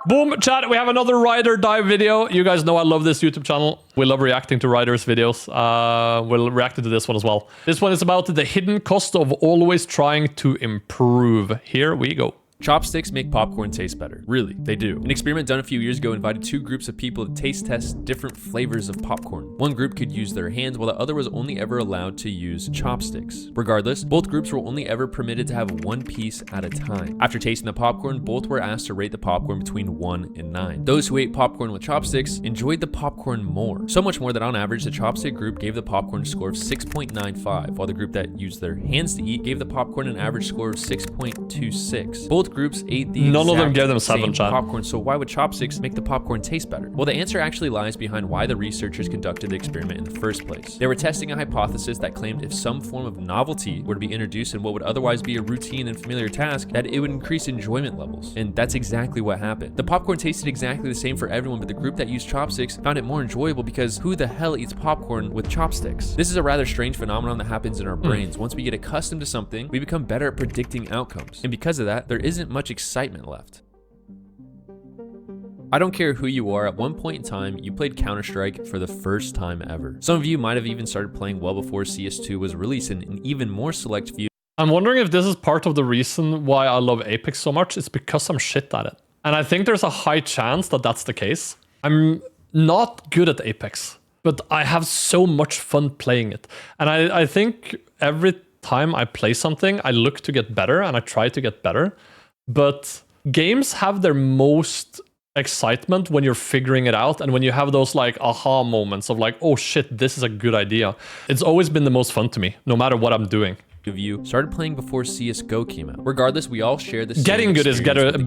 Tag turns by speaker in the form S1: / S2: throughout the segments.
S1: Boom, chat. We have another Rider Dive video. You guys know I love this YouTube channel. We love reacting to Riders videos. We'll react to this one as well. This one is about the hidden cost of always trying to improve. Here we go.
S2: Chopsticks make popcorn taste better. Really, they do. An experiment done a few years ago invited two groups of people to taste test different flavors of popcorn. One group could use their hands while the other was only ever allowed to use chopsticks. Regardless, both groups were only ever permitted to have one piece at a time. After tasting the popcorn, both were asked to rate the popcorn between 1 and 9. Those who ate popcorn with chopsticks enjoyed the popcorn more. So much more that on average, the chopstick group gave the popcorn a score of 6.95, while the group that used their hands to eat gave the popcorn an average score of 6.26. Both groups ate the
S1: None of them gave them 7, chat.
S2: popcorn, so why would chopsticks make the popcorn taste better? Well, the answer actually lies behind why the researchers conducted the experiment in the first place. They were testing a hypothesis that claimed if some form of novelty were to be introduced in what would otherwise be a routine and familiar task, that it would increase enjoyment levels. And that's exactly what happened. The popcorn tasted exactly the same for everyone, but the group that used chopsticks found it more enjoyable because who the hell eats popcorn with chopsticks? This is a rather strange phenomenon that happens in our brains. Once we get accustomed to something, we become better at predicting outcomes. And because of that, there isn't much excitement left. I don't care who you are, at one point in time, you played Counter-Strike for the first time ever. Some of you might have even started playing well before CS2 was released, and an even more select few.
S1: I'm wondering if this is part of the reason why I love Apex so much. It's because I'm shit at it. And I think there's a high chance that that's the case. I'm not good at Apex, but I have so much fun playing it. And I think every time I play something, I look to get better and I try to get better. But games have their most excitement when you're figuring it out and when you have those like aha moments of like, oh shit, this is a good idea. It's always been the most fun to me, no matter what I'm doing.
S2: Of you started playing before CSGO came out. Regardless, we all share the same
S1: getting good is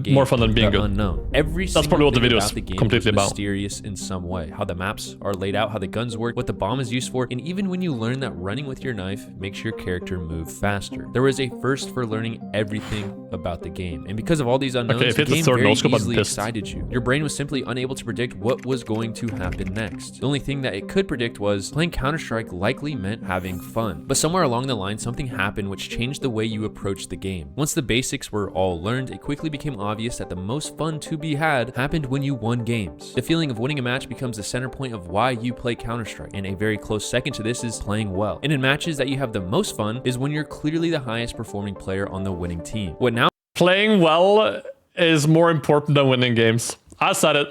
S1: more fun than being good.
S2: Unknown.
S1: That's probably what the video is completely about.
S2: Mysterious in some way. How the maps are laid out, how the guns work, what the bomb is used for, and even when you learn that running with your knife makes your character move faster. There was a first for learning everything about the game, and because of all these unknowns, the game very easily excited you. Your brain was simply unable to predict what was going to happen next. The only thing that it could predict was playing Counter-Strike likely meant having fun. But somewhere along the line, something happened which changed the way you approach the game. Once the basics were all learned, it quickly became obvious that the most fun to be had happened when you won games. The feeling of winning a match becomes the center point of why you play Counter-Strike, and a very close second to this is playing well. And in matches that you have the most fun is when you're clearly the highest performing player on the winning team. What now?
S1: Playing well is more important than winning games. I said it.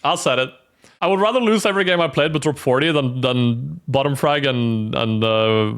S1: I said it. I would rather lose every game I played but drop 40 than bottom frag and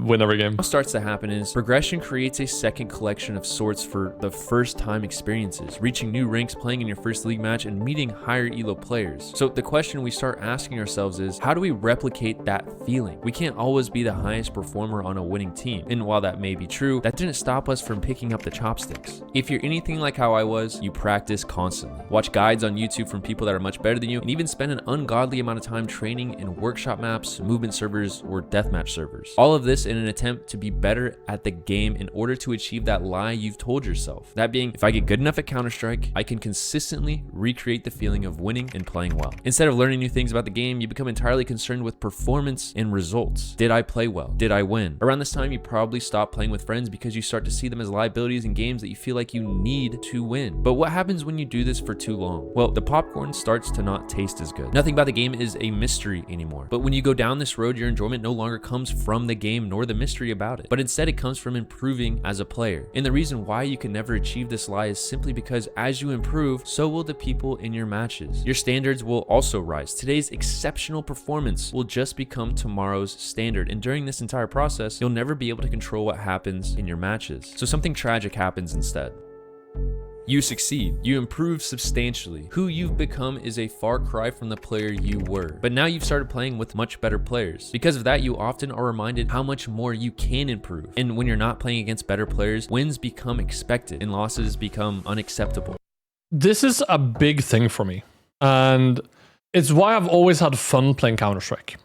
S1: win every game.
S2: What starts to happen is progression creates a second collection of sorts for the first time experiences, reaching new ranks, playing in your first league match, and meeting higher elo players. So the question we start asking ourselves is, how do we replicate that feeling? We can't always be the highest performer on a winning team. And while that may be true, that didn't stop us from picking up the chopsticks. If you're anything like how I was, you practice constantly. Watch guides on YouTube from people that are much better than you, and even spend an ungodly amount of time training in workshop maps, movement servers, or deathmatch servers. All of this in an attempt to be better at the game in order to achieve that lie you've told yourself. That being, if I get good enough at Counter-Strike, I can consistently recreate the feeling of winning and playing well. Instead of learning new things about the game, you become entirely concerned with performance and results. Did I play well? Did I win? Around this time, you probably stop playing with friends because you start to see them as liabilities in games that you feel like you need to win. But what happens when you do this for too long? Well, the popcorn starts to not taste as good. Nothing about the game is a mystery anymore. But when you go down this road, your enjoyment no longer comes from the game nor the mystery about it, but instead it comes from improving as a player. And the reason why you can never achieve this lie is simply because as you improve, so will the people in your matches. Your standards will also rise. Today's exceptional performance will just become tomorrow's standard, and during this entire process, you'll never be able to control what happens in your matches. So something tragic happens instead. You succeed. You improve substantially. Who you've become is a far cry from the player you were. But now you've started playing with much better players. Because of that, you often are reminded how much more you can improve. And when you're not playing against better players, wins become expected and losses become unacceptable.
S1: This is a big thing for me. And it's why I've always had fun playing Counter-Strike.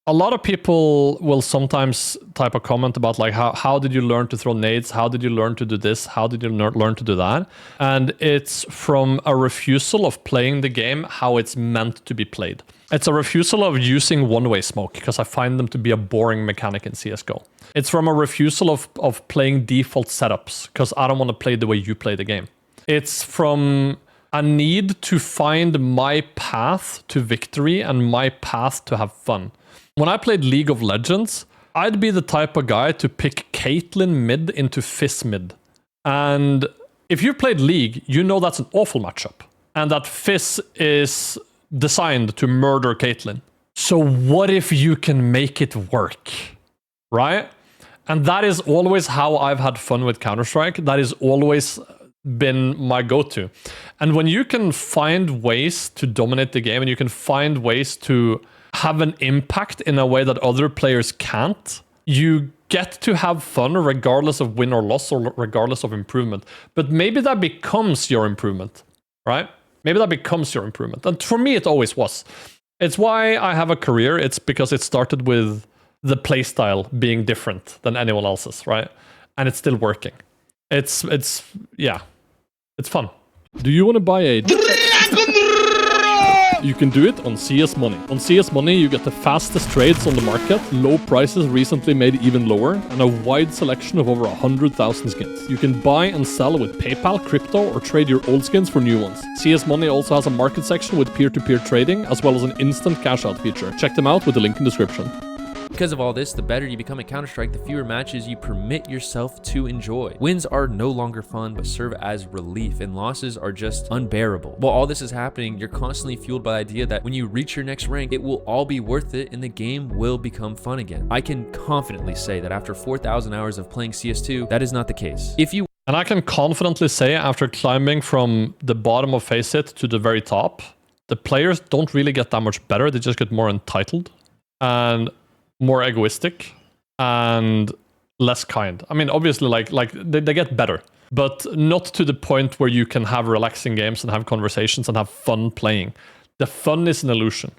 S1: A lot of people will sometimes type a comment about like, how did you learn to throw nades? How did you learn to do this? How did you learn to do that? And it's from a refusal of playing the game how it's meant to be played. It's a refusal of using one-way smoke because I find them to be a boring mechanic in CSGO. It's from a refusal of playing default setups because I don't want to play the way you play the game. It's from I need to find my path to victory and my path to have fun. When I played League of Legends, I'd be the type of guy to pick Caitlyn mid into Fizz mid. And if you've played League, you know that's an awful matchup. And that Fizz is designed to murder Caitlyn. So what if you can make it work? Right? And that is always how I've had fun with Counter-Strike. That has always been my go-to. And when you can find ways to dominate the game and you can find ways to have an impact in a way that other players can't, you get to have fun regardless of win or loss or regardless of improvement. But maybe that becomes your improvement, right? Maybe that becomes your improvement. And for me, it always was. It's why I have a career. It's because it started with the playstyle being different than anyone else's, right? And it's still working. It's fun.
S3: Do you want to buy a... You can do it on CS Money. On CS Money, you get the fastest trades on the market, low prices recently made even lower, and a wide selection of over 100,000 skins. You can buy and sell with PayPal, crypto, or trade your old skins for new ones. CS Money also has a market section with peer-to-peer trading, as well as an instant cash-out feature. Check them out with the link in the description.
S2: Because of all this, the better you become at Counter-Strike, the fewer matches you permit yourself to enjoy. Wins are no longer fun, but serve as relief, and losses are just unbearable. While all this is happening, you're constantly fueled by the idea that when you reach your next rank, it will all be worth it and the game will become fun again. I can confidently say that after 4,000 hours of playing CS2, that is not the case.
S1: And I can confidently say after climbing from the bottom of FACEIT to the very top, the players don't really get that much better, they just get more entitled. And more egoistic and less kind. I mean, obviously, like they get better, but not to the point where you can have relaxing games and have conversations and have fun playing. The fun is an illusion.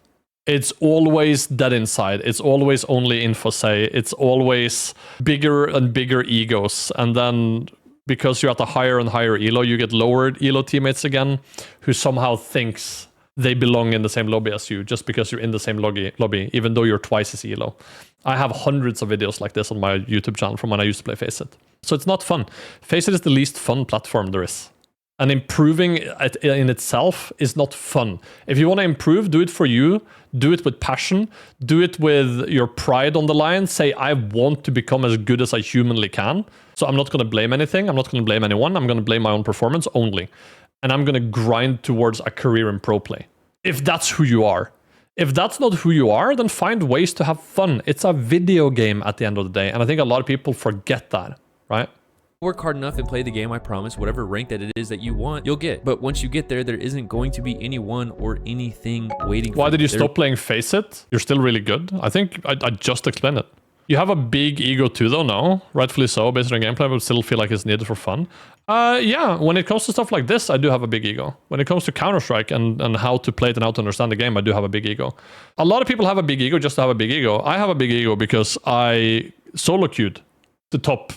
S1: It's always dead inside. It's always only infosay. It's always bigger and bigger egos. And then because you're at a higher and higher elo, you get lowered elo teammates again who somehow thinks they belong in the same lobby as you just because you're in the same lobby, even though you're twice as elo. I have hundreds of videos like this on my YouTube channel from when I used to play FACEIT. So it's not fun. FACEIT is the least fun platform there is. And improving it in itself is not fun. If you want to improve, do it for you. Do it with passion. Do it with your pride on the line. Say, I want to become as good as I humanly can. So I'm not going to blame anything. I'm not going to blame anyone. I'm going to blame my own performance only. And I'm going to grind towards a career in pro play. If that's who you are. If that's not who you are, then find ways to have fun. It's a video game at the end of the day. And I think a lot of people forget that, right?
S2: Work hard enough and play the game, I promise, whatever rank that it is that you want, you'll get. But once you get there, there isn't going to be anyone or anything waiting for you.
S1: Why did you stop playing FACEIT? You're still really good. I think I just explained it. You have a big ego too, though, no? Rightfully so, based on gameplay, but still feel like it's needed for fun. Yeah, when it comes to stuff like this, I do have a big ego. When it comes to Counter-Strike and how to play it and how to understand the game, I do have a big ego. A lot of people have a big ego just to have a big ego. I have a big ego because I solo queued the top,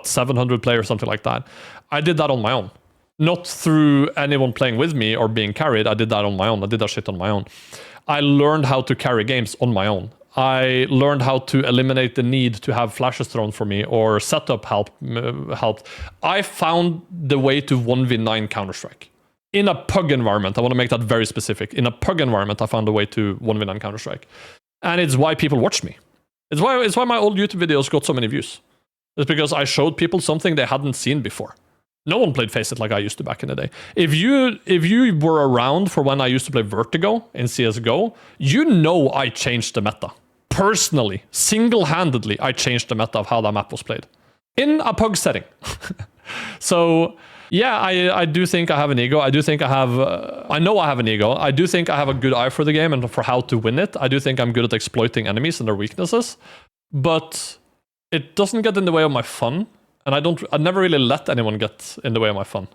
S1: 700 players, something like that. I did that on my own. Not through anyone playing with me or being carried. I did that on my own. I did that shit on my own. I learned how to carry games on my own. I learned how to eliminate the need to have flashes thrown for me or setup helped. I found the way to 1v9 Counter-Strike. In a pug environment, I want to make that very specific. In a pug environment, I found a way to 1v9 Counter-Strike. And it's why people watched me. It's why my old YouTube videos got so many views. It's because I showed people something they hadn't seen before. No one played FACEIT like I used to back in the day. If you were around for when I used to play Vertigo in CSGO, you know I changed the meta. Personally, single-handedly, I changed the meta of how that map was played. In a pug setting. So, yeah, I do think I have an ego. I do think I have... I know I have an ego. I do think I have a good eye for the game and for how to win it. I do think I'm good at exploiting enemies and their weaknesses. But it doesn't get in the way of my fun. And I never really let anyone get in the way of my fun.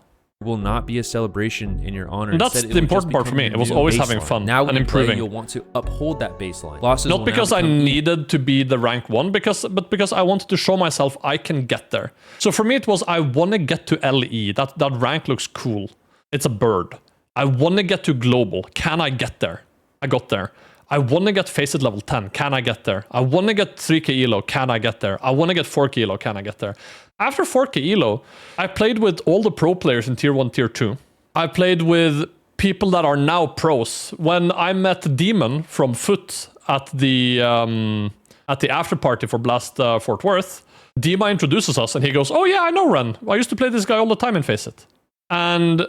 S2: Will not be a celebration in your honor.
S1: And that's the important part for me. It was always having fun and improving.
S2: You'll want to uphold that baseline. Losses
S1: not because I needed to be the rank 1, but because I wanted to show myself I can get there. So for me, it was I want to get to LE. That rank looks cool. It's a bird. I want to get to global. Can I get there? I got there. I want to get FACEIT level 10. Can I get there? I want to get 3k elo. Can I get there? I want to get 4k elo. Can I get there? After 4k elo, I played with all the pro players in tier 1, tier 2. I played with people that are now pros. When I met Demon from Foot at the after party for Blast Fort Worth, Dima introduces us and he goes, "Oh yeah, I know Ren. I used to play this guy all the time in Faceit." And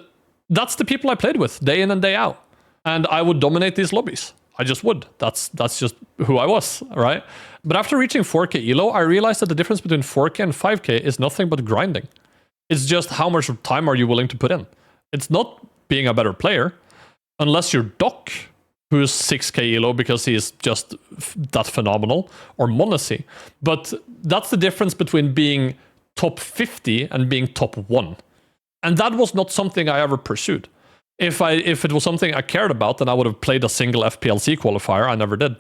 S1: that's the people I played with day in and day out. And I would dominate these lobbies. I just would. That's just who I was, right? But after reaching 4K elo, I realized that the difference between 4K and 5K is nothing but grinding. It's just how much time are you willing to put in. It's not being a better player, unless you're Doc, who's 6K elo because he is just that phenomenal, or Monacy. But that's the difference between being top 50 and being top 1. And that was not something I ever pursued. If it was something I cared about, then I would have played a single FPLC qualifier. I never did,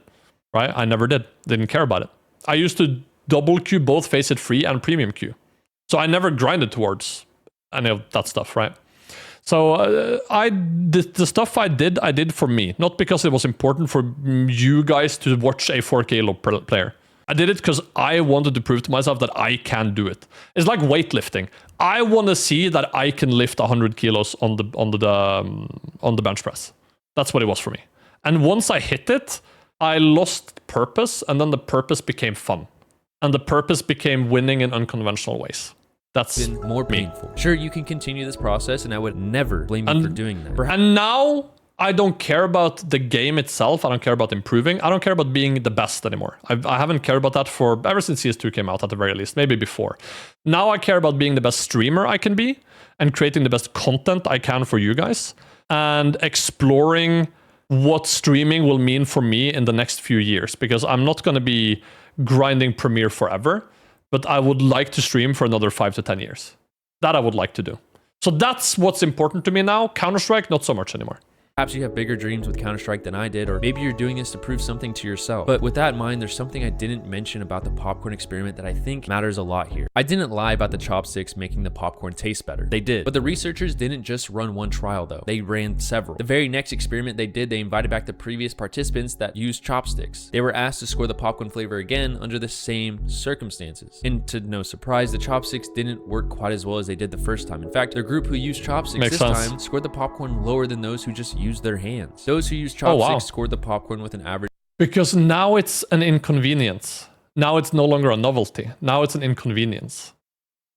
S1: right? I never did. Didn't care about it. I used to double queue both Faceit Free and Premium queue. So I never grinded towards any of that stuff, right? So the stuff I did for me, not because it was important for you guys to watch a 4K elo player. I did it because I wanted to prove to myself that I can do it. It's like weightlifting. I want to see that I can lift 100 kilos on the bench press. That's what it was for me. And once I hit it, I lost purpose, and then the purpose became fun, and the purpose became winning in unconventional ways. That's
S2: been more painful. Sure, you can continue this process, and I would never blame you for doing that.
S1: And now I don't care about the game itself. I don't care about improving. I don't care about being the best anymore. I haven't cared about that ever since CS2 came out, at the very least, maybe before. Now I care about being the best streamer I can be and creating the best content I can for you guys and exploring what streaming will mean for me in the next few years, because I'm not going to be grinding Premiere forever, but I would like to stream for another 5 to 10 years. That I would like to do. So that's what's important to me now. Counter-Strike, not so much anymore.
S2: Perhaps you have bigger dreams with Counter-Strike than I did, or maybe you're doing this to prove something to yourself. But with that in mind, there's something I didn't mention about the popcorn experiment that I think matters a lot here. I didn't lie about the chopsticks making the popcorn taste better. They did. But the researchers didn't just run one trial though. They ran several. The very next experiment they did, they invited back the previous participants that used chopsticks. They were asked to score the popcorn flavor again under the same circumstances. And to no surprise, the chopsticks didn't work quite as well as they did the first time. In fact, the group who used chopsticks time scored the popcorn lower than those who just used their hands. Those who used chopsticks scored the popcorn with an average.
S1: Because now it's an inconvenience. Now it's no longer a novelty. Now it's an inconvenience.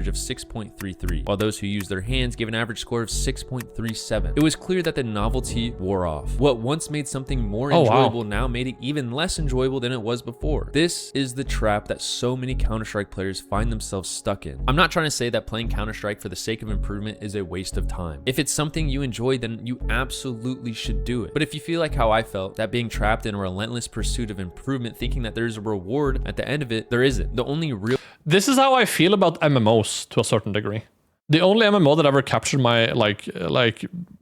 S2: Of 6.33, while those who used their hands gave an average score of 6.37. It was clear that the novelty wore off. What once made something more enjoyable now made it even less enjoyable than it was before. This is the trap that so many Counter-Strike players find themselves stuck in. I'm not trying to say that playing Counter-Strike for the sake of improvement is a waste of time. If it's something you enjoy, then you absolutely should do it. But if you feel like how I felt, that being trapped in a relentless pursuit of improvement, thinking that there's a reward at the end of it, there isn't. The only real...
S1: This is how I feel about MMOs to a certain degree. The only MMO that ever captured my like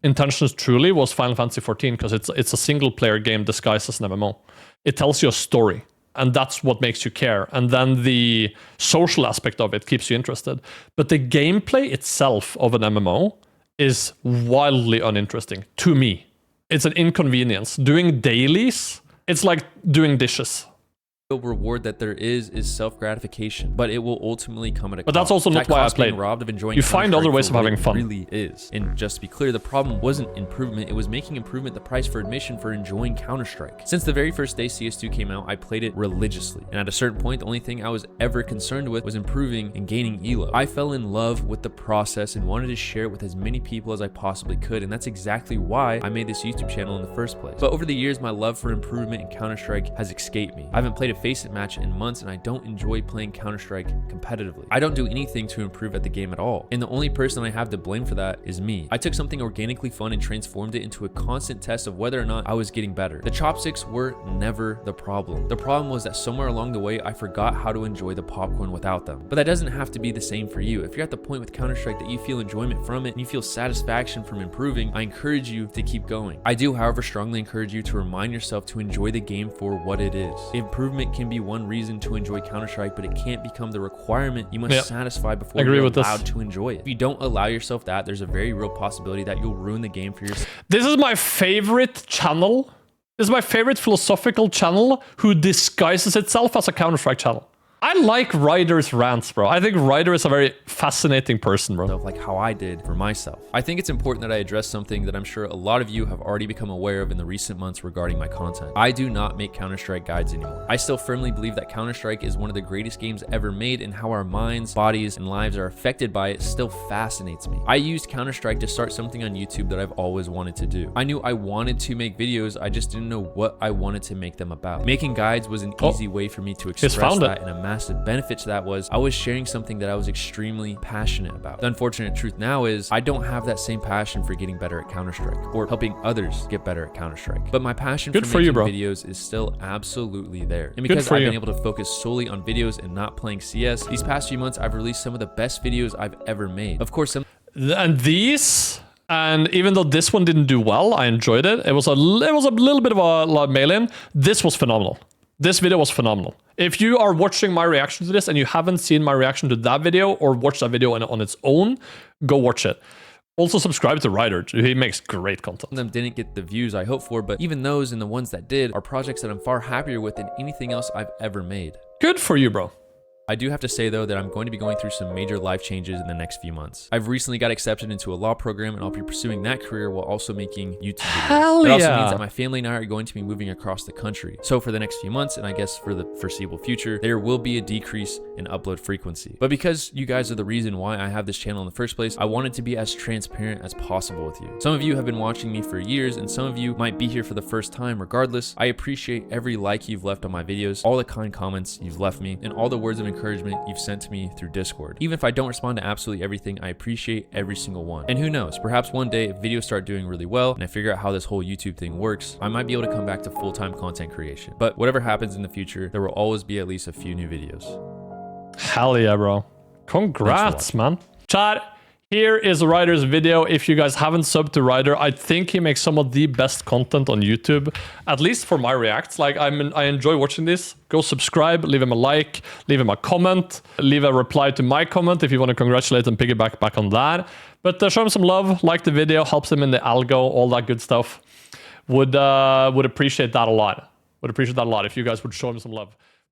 S1: intentions truly was Final Fantasy XIV, because it's a single player game disguised as an MMO. It tells you a story, and that's what makes you care. And then the social aspect of it keeps you interested. But the gameplay itself of an MMO is wildly uninteresting to me. It's an inconvenience. Doing dailies, it's like doing dishes.
S2: Reward that there is self-gratification, but it will ultimately come at a cost.
S1: But that's also not why I played.
S2: Robbed of enjoying
S1: you find other ways of having fun.
S2: Really is. And just to be clear, the problem wasn't improvement, it was making improvement the price for admission for enjoying Counter-Strike. Since the very first day CS2 came out, I played it religiously, and at a certain point the only thing I was ever concerned with was improving and gaining elo. I fell in love with the process and wanted to share it with as many people as I possibly could, and that's exactly why I made this YouTube channel in the first place. But over the years, my love for improvement in Counter-Strike has escaped me. I haven't played a Faceit match in months, and I don't enjoy playing Counter-Strike competitively. I don't do anything to improve at the game at all, and the only person I have to blame for that is me. I took something organically fun and transformed it into a constant test of whether or not I was getting better. The chopsticks were never the problem. The problem was that somewhere along the way I forgot how to enjoy the popcorn without them. But that doesn't have to be the same for you. If you're at the point with Counter-Strike that you feel enjoyment from it and you feel satisfaction from improving, I encourage you to keep going. I do, however, strongly encourage you to remind yourself to enjoy the game for what it is. Improvement can be one reason to enjoy Counter-Strike, but it can't become the requirement you must satisfy before you're allowed to enjoy it. If you don't allow yourself that, there's a very real possibility that you'll ruin the game for yourself.
S1: This is my favorite channel. This is my favorite philosophical channel who disguises itself as a Counter-Strike channel. I like Ryder's rants, bro. I think Ryder is a very fascinating person, bro.
S2: Like how I did for myself. I think it's important that I address something that I'm sure a lot of you have already become aware of in the recent months regarding my content. I do not make Counter-Strike guides anymore. I still firmly believe that Counter-Strike is one of the greatest games ever made, and how our minds, bodies, and lives are affected by it still fascinates me. I used Counter-Strike to start something on YouTube that I've always wanted to do. I knew I wanted to make videos, I just didn't know what I wanted to make them about. Making guides was an easy way for me to express that, and a massive benefit to that was I was sharing something that I was extremely passionate about. The unfortunate truth now is I don't have that same passion for getting better at Counter-Strike or helping others get better at Counter-Strike. But my passion for making videos is still absolutely there. And because I've been able to focus solely on videos and not playing CS, these past few months I've released some of the best videos I've ever made. Of course,
S1: and even though this one didn't do well, I enjoyed it. It was a little bit of a mail-in. This was phenomenal. This video was phenomenal. If you are watching my reaction to this and you haven't seen my reaction to that video or watched that video on its own, go watch it. Also subscribe to Ryder. He makes great content.
S2: Them didn't get the views I hoped for, but even those and the ones that did are projects that I'm far happier with than anything else I've ever made.
S1: Good for you, bro.
S2: I do have to say though that I'm going to be going through some major life changes in the next few months. I've recently got accepted into a law program, and I'll be pursuing that career while also making YouTube videos.
S1: Hell
S2: it
S1: yeah.
S2: also means that my family and I are going to be moving across the country. So for the next few months, and I guess for the foreseeable future, there will be a decrease in upload frequency. But because you guys are the reason why I have this channel in the first place, I wanted to be as transparent as possible with you. Some of you have been watching me for years, and some of you might be here for the first time. Regardless, I appreciate every like you've left on my videos, all the kind comments you've left me, and all the words of encouragement you've sent to me through Discord. Even if I don't respond to absolutely everything, I appreciate every single one. And who knows, perhaps one day if videos start doing really well and I figure out how this whole YouTube thing works, I might be able to come back to full-time content creation. But whatever happens in the future, there will always be at least a few new videos.
S1: Hell yeah, bro. Congrats, man. Chat. Here is Ryder's video. If you guys haven't subbed to Ryder, I think he makes some of the best content on YouTube, at least for my reacts. Like, I enjoy watching this. Go subscribe, leave him a like, leave him a comment, leave a reply to my comment if you want to congratulate and piggyback back on that. But show him some love, like the video, helps him in the algo, all that good stuff. Would appreciate that a lot. Would appreciate that a lot if you guys would show him some love.